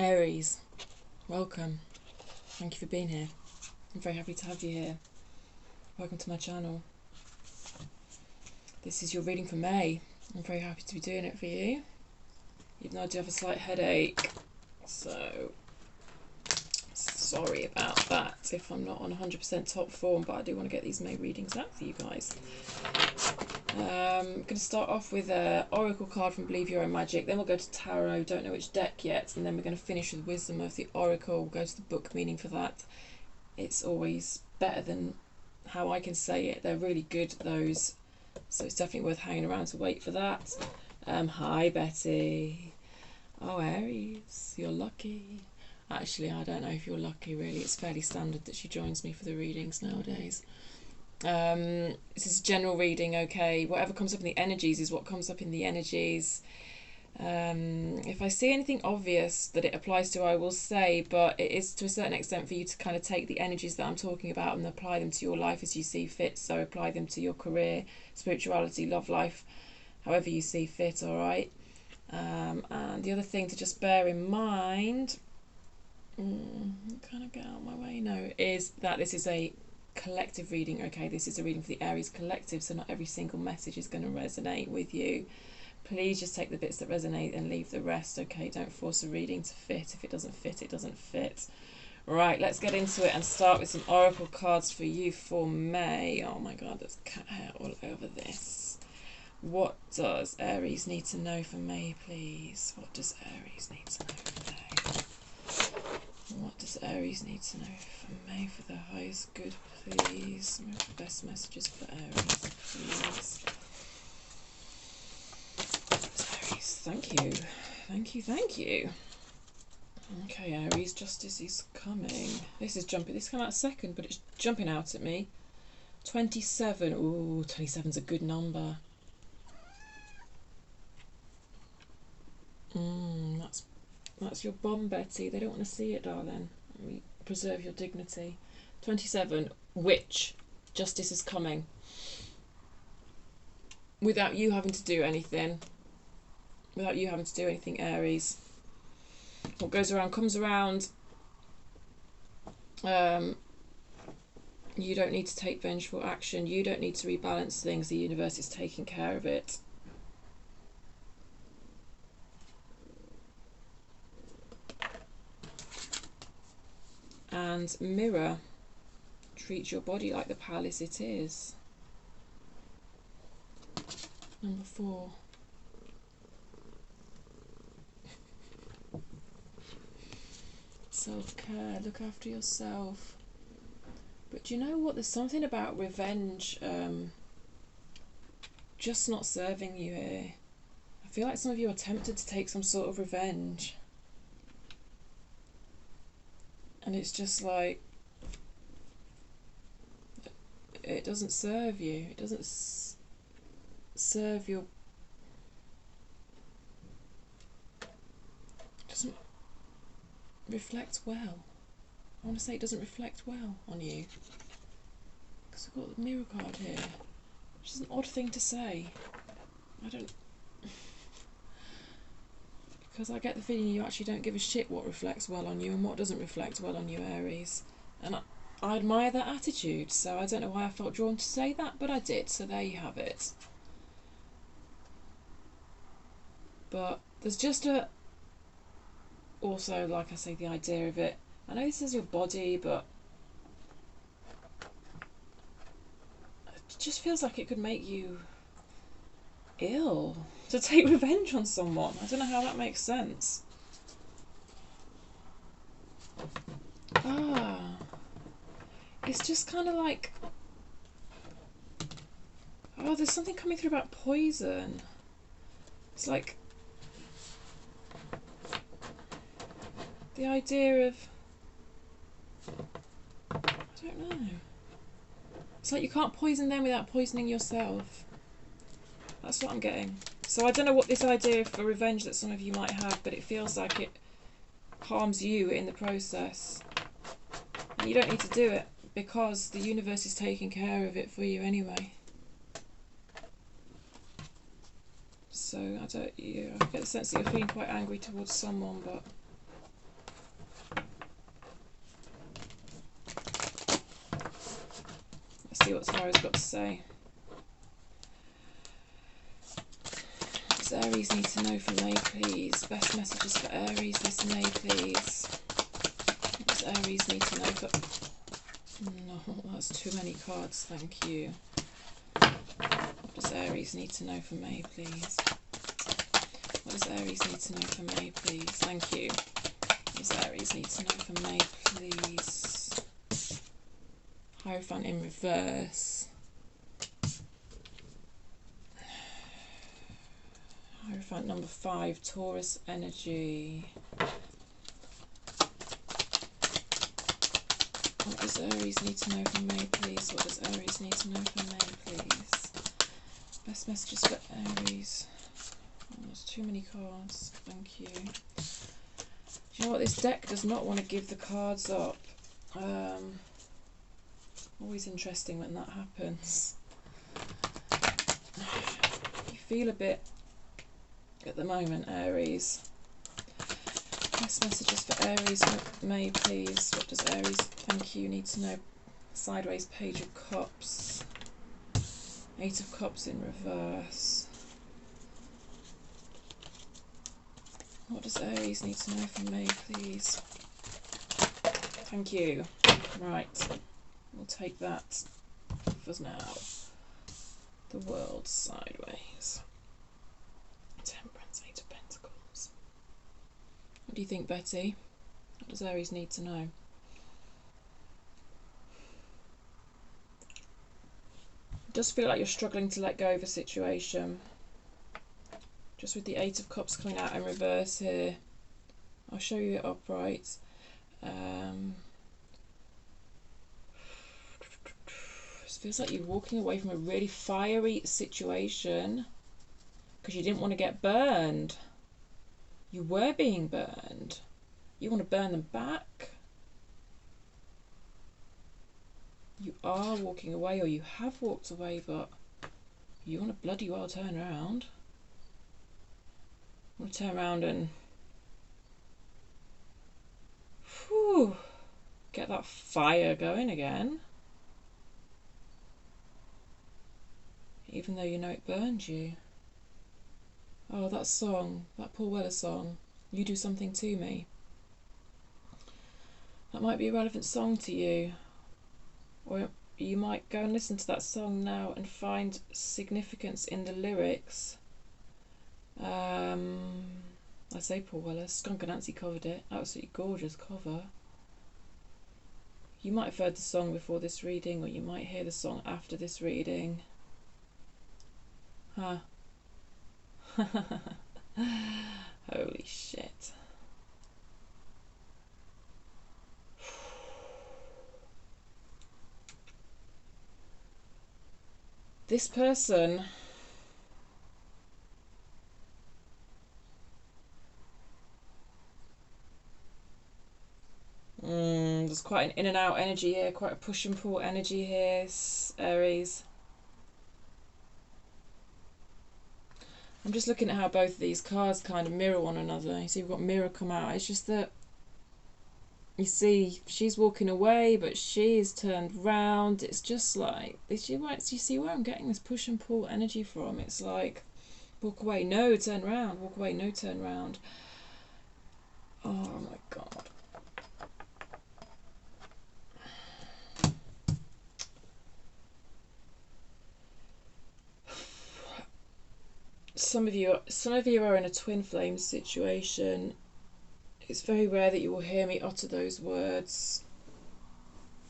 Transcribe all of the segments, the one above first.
Aries, welcome. Thank you for being here. I'm very happy to have you here. Welcome to my channel. This is your reading for May. I'm very happy to be doing it for you. Even though I do have a slight headache, so sorry about that if I'm not on 100% top form, but I do want to get these May readings out for you guys. I'm going to start off with an Oracle card from Believe Your Own Magic, then we'll go to Tarot, don't know which deck yet, and then we're going to finish with Wisdom of the Oracle. We'll go to the book meaning for that. It's always better than how I can say it. They're really good, those, so it's definitely worth hanging around to wait for that. Hi Betty. Oh Aries, you're lucky. Actually, I don't know if you're lucky really. It's fairly standard that she joins me for the readings nowadays. This is a general reading, okay? Whatever comes up in the energies is what comes up in the energies. If I see anything obvious that it applies to, I will say, but it is to a certain extent for you to kind of take the energies that I'm talking about and apply them to your life as you see fit. So apply them to your career, spirituality, love life, however you see fit, all right? And the other thing to just bear in mind, kind of get out of my way, no, is that this is a collective reading, okay? This is a reading for the Aries collective, so not every single message is going to resonate with you. Please just take the bits that resonate and leave the rest, okay? Don't force a reading to fit. If it doesn't fit, it doesn't fit. Right, let's get into it and start with some oracle cards for you for May. Oh my god, there's cat hair all over this. What does Aries need to know for May, please? What does Aries need to know for May? What does Aries need to know for May for the highest good, please? Best messages for Aries, please. Aries, thank you. Thank you, thank you. Okay, Aries, justice is coming. This is jumping. This came out second, but it's jumping out at me. 27. Ooh, 27's a good number. That's your bomb, Betty. They don't want to see it, darling. Preserve your dignity. 27. Witch. Justice is coming. Without you having to do anything. Without you having to do anything, Aries. What goes around comes around. You don't need to take vengeful action. You don't need to rebalance things. The universe is taking care of it. And mirror, treat your body like the palace it is. Number 4. Self-care, look after yourself. But do you know what? There's something about revenge just not serving you here. I feel like some of you are tempted to take some sort of revenge. And it's just like, it doesn't serve you. It doesn't serve your... It doesn't reflect well. I want to say it doesn't reflect well on you. Because I've got the mirror card here. Which is an odd thing to say. I don't... Because I get the feeling you actually don't give a shit what reflects well on you and what doesn't reflect well on you, Aries. And I admire that attitude, so I don't know why I felt drawn to say that, but I did, so there you have it. But there's just a... Also, like I say, the idea of it. I know this is your body, but it just feels like it could make you ill to take revenge on someone. I don't know how that makes sense. It's just kind of like, oh, there's something coming through about poison. It's like the idea of, I don't know. It's like you can't poison them without poisoning yourself. That's what I'm getting. So I don't know what this idea for revenge that some of you might have, but it feels like it harms you in the process. And you don't need to do it because the universe is taking care of it for you anyway. So I get the sense that you're feeling quite angry towards someone, but see what Tarot's got to say. What does Aries need to know for May, please? Best messages for Aries this May, please. What does Aries need to know for... No, that's too many cards, thank you. What does Aries need to know for May, please? What does Aries need to know for May, please? Thank you. What does Aries need to know for May, please? Hierophant in reverse. Hierophant number 5, Taurus energy. What does Aries need to know for May, please? What does Aries need to know for May, please? Best messages for Aries. Oh, there's too many cards. Thank you. Do you know what? This deck does not want to give the cards up. Always interesting when that happens. You feel a bit at the moment, Aries. Best messages for Aries, May, please. What does Aries, thank you, need to know? Sideways, Page of Cups. 8 of Cups in reverse. What does Aries need to know from May, please? Thank you. Right. We'll take that for now. The World sideways. Temperance, 8 of Pentacles. What do you think, Betty? What does Aries need to know? It does feel like you're struggling to let go of a situation. Just with the 8 of Cups coming out in reverse here. I'll show you it upright. It feels like you're walking away from a really fiery situation because you didn't want to get burned. You were being burned. You want to burn them back. You are walking away, or you have walked away, but you want to bloody well turn around. You want to turn around and get that fire going again. Even though you know it burned you. Oh, that song, that Paul Weller song, You Do Something To Me. That might be a relevant song to you. Or you might go and listen to that song now and find significance in the lyrics. I say Paul Weller, Skunk Anansi covered it. Absolutely gorgeous cover. You might have heard the song before this reading, or you might hear the song after this reading. Huh. Holy shit. This person there's quite an in and out energy here, quite a push and pull energy here, Aries. I'm just looking at how both of these cards kind of mirror one another. You see we've got mirror come out. It's just that you see she's walking away, but she's turned round. It's just like, you see where I'm getting this push and pull energy from? It's like, walk away, no, turn round, walk away, no, turn round. Oh my God. Some of you are in a twin flame situation. It's very rare that you will hear me utter those words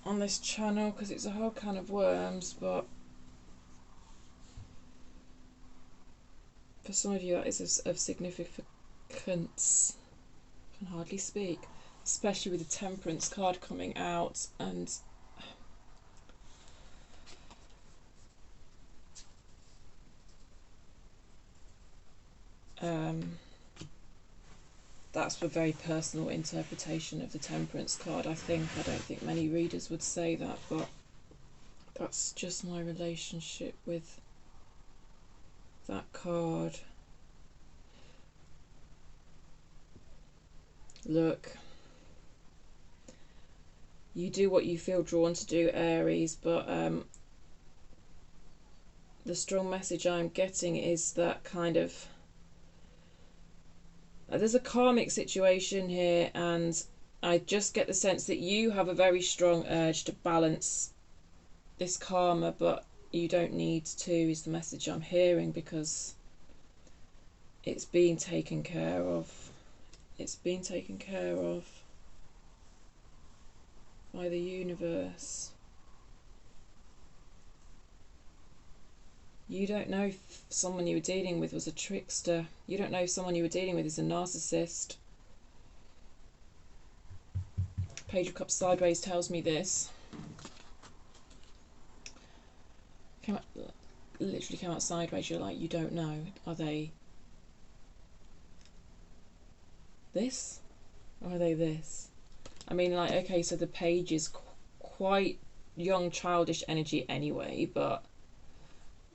on this channel because it's a whole can of worms, but for some of you that is of significance. I can hardly speak, especially with the Temperance card coming out, and that's a very personal interpretation of the Temperance card, I think. I don't think many readers would say that, but that's just my relationship with that card. Look, you do what you feel drawn to do, Aries, but the strong message I'm getting is that kind of there's a karmic situation here, and I just get the sense that you have a very strong urge to balance this karma, but you don't need to, is the message I'm hearing, because it's being taken care of. It's being taken care of by the universe. You don't know if someone you were dealing with was a trickster. You don't know if someone you were dealing with is a narcissist. Page of Cups sideways tells me this. Literally came out sideways. You're like, you don't know. Are they this? Or are they this? I mean, like, okay, so the page is quite young, childish energy anyway, but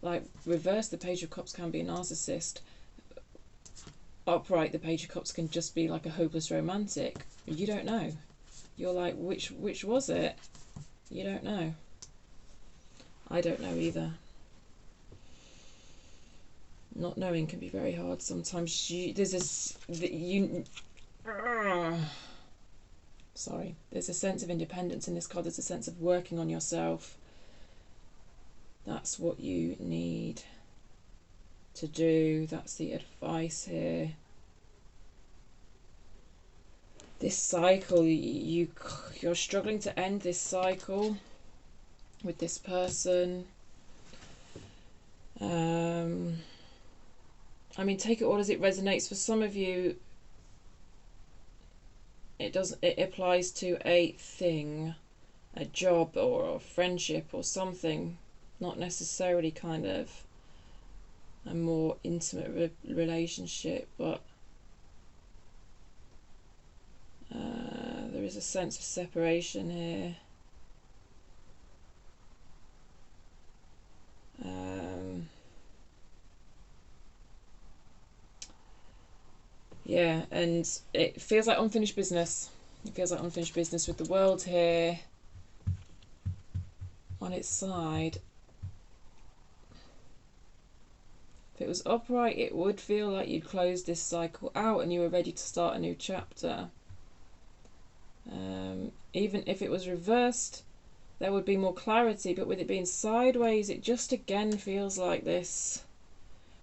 like, reverse, the Page of Cups can be a narcissist. Upright, the Page of Cups can just be like a hopeless romantic. You don't know. You're like, which was it? You don't know. I don't know either. Not knowing can be very hard sometimes. Sorry. There's a sense of independence in this card. There's a sense of working on yourself. That's what you need to do. That's the advice here. This cycle, you're struggling to end this cycle with this person. I mean, take it all as it resonates. For some of you, it applies to a thing, a job or a friendship or something, not necessarily kind of a more intimate relationship, but there is a sense of separation here. Yeah, and it feels like unfinished business. It feels like unfinished business with the world here on its side. If it was upright, it would feel like you'd closed this cycle out and you were ready to start a new chapter. Even if it was reversed, there would be more clarity, but with it being sideways, it just again feels like this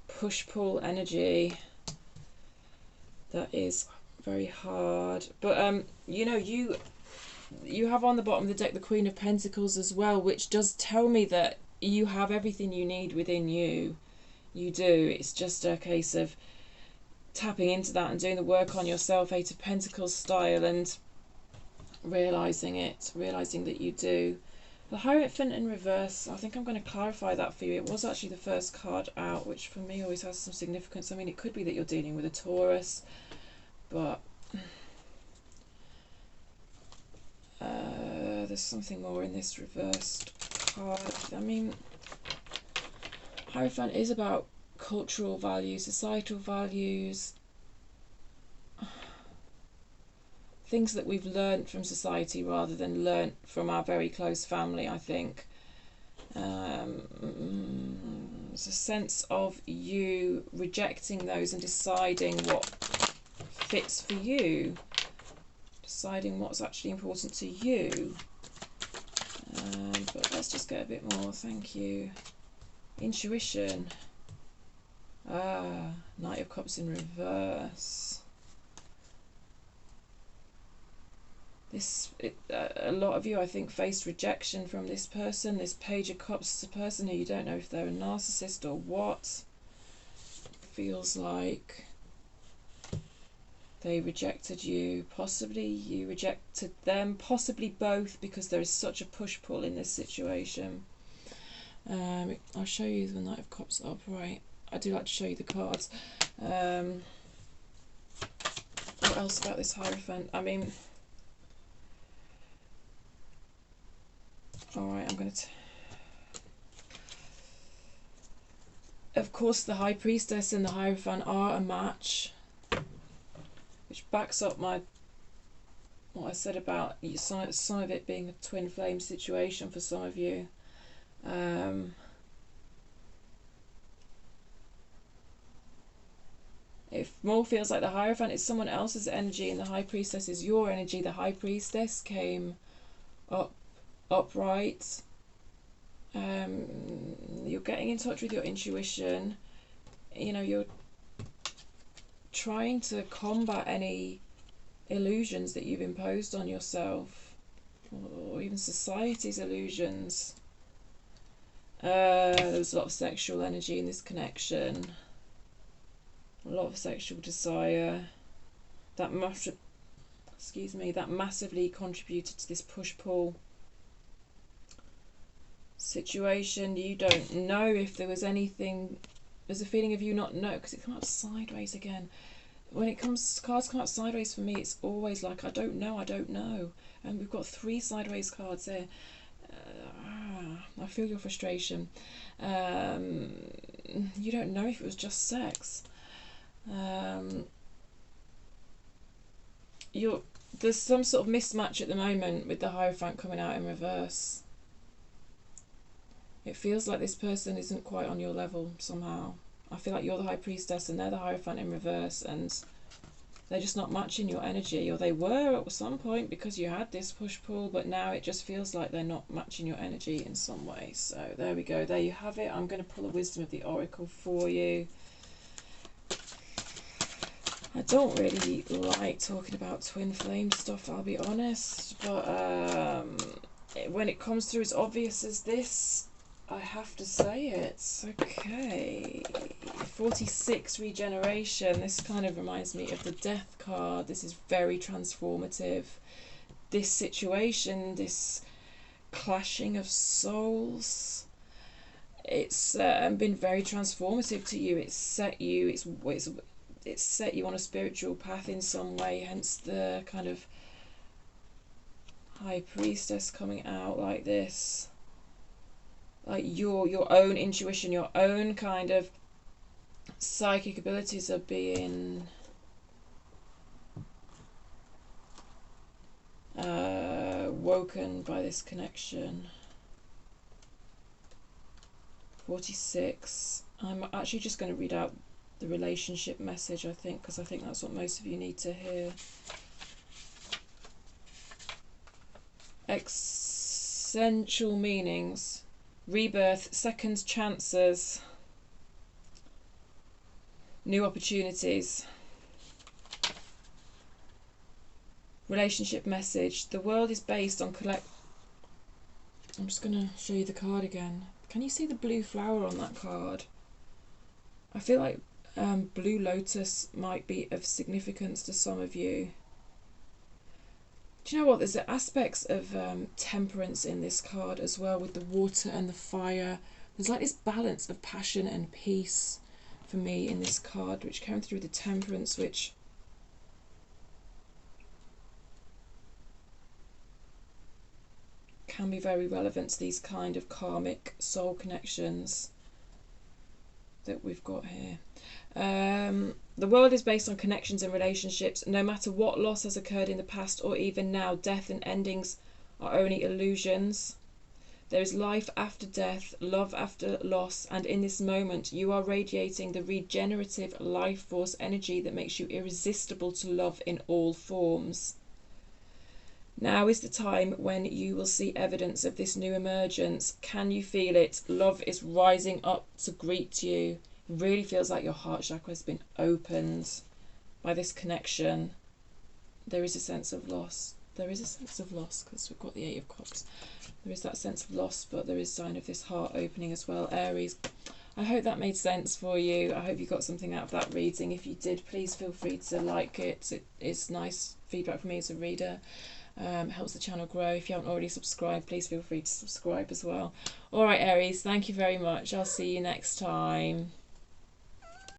push-pull energy that is very hard. But you know, you have on the bottom of the deck the Queen of Pentacles as well, which does tell me that you have everything you need within you. You do. It's just a case of tapping into that and doing the work on yourself, Eight of Pentacles style, and realising that you do. The Hierophant in reverse, I think I'm going to clarify that for you. It was actually the first card out, which for me always has some significance. I mean, it could be that you're dealing with a Taurus, but there's something more in this reversed card. I mean, Hierophant is about cultural values, societal values, things that we've learnt from society rather than learnt from our very close family, I think. There's a sense of you rejecting those and deciding what fits for you, deciding what's actually important to you. But let's just get a bit more. Thank you. Intuition. Knight of Cups in reverse. A lot of you, I think, faced rejection from this person. This Page of Cups is a person who you don't know if they're a narcissist or what. Feels like they rejected you. Possibly you rejected them. Possibly both, because there is such a push-pull in this situation. I'll show you the Knight of Cups upright. I do like to show you the cards. What else about this Hierophant? I mean, alright, I'm going to... Of course, the High Priestess and the Hierophant are a match, which backs up what I said about some of it being a twin flame situation for some of you. It more feels like the Hierophant is someone else's energy and the High Priestess is your energy. The High Priestess came upright. You're getting in touch with your intuition. You know, you're trying to combat any illusions that you've imposed on yourself, or even society's illusions. There was a lot of sexual energy in this connection. A lot of sexual desire. That massively contributed to this push-pull situation. You don't know if there was anything. There's a feeling of you not know, because it comes out sideways again. When cards come out sideways for me, it's always like, I don't know. And we've got 3 sideways cards there. I feel your frustration. You don't know if it was just sex. There's some sort of mismatch at the moment with the Hierophant coming out in reverse. It feels like this person isn't quite on your level somehow. I feel like you're the High Priestess and they're the Hierophant in reverse, and they're just not matching your energy, or they were at some point because you had this push-pull, but now it just feels like they're not matching your energy in some way. So there we go. There you have it. I'm going to pull a Wisdom of the Oracle for you. I don't really like talking about twin flame stuff, I'll be honest, but when it comes through as obvious as this, I have to say it. Okay, 46 regeneration. This kind of reminds me of the Death card. This is very transformative. This situation, this clashing of souls, it's been very transformative to you. It's set you. It's set you on a spiritual path in some way. Hence the kind of High Priestess coming out like this. Like your own intuition, your own kind of psychic abilities are being woken by this connection. 46. I'm actually just going to read out the relationship message, I think, because I think that's what most of you need to hear. Essential meanings. Rebirth, second chances, new opportunities. Relationship message. The world is based on I'm just going to show you the card again. Can you see the blue flower on that card? I feel like Blue Lotus might be of significance to some of you. Do you know what? There's aspects of temperance in this card as well, with the water and the fire. There's like this balance of passion and peace for me in this card, which came through the temperance, which can be very relevant to these kind of karmic soul connections that we've got here. The world is based on connections and relationships. No matter what loss has occurred in the past or even now, death and endings are only illusions. There is life after death, love after loss, and in this moment you are radiating the regenerative life force energy that makes you irresistible to love in all forms. Now is the time when you will see evidence of this new emergence. Can you feel it? Love is rising up to greet you. It really feels like your heart chakra has been opened by this connection. There is a sense of loss. There is a sense of loss because we've got the 8 of Cups. There is that sense of loss, but there is sign of this heart opening as well. Aries, I hope that made sense for you. I hope you got something out of that reading. If you did, please feel free to like it. It's nice feedback for me as a reader. Helps the channel grow. If you haven't already subscribed, please feel free to subscribe as well. Alright Aries, thank you very much. I'll see you next time.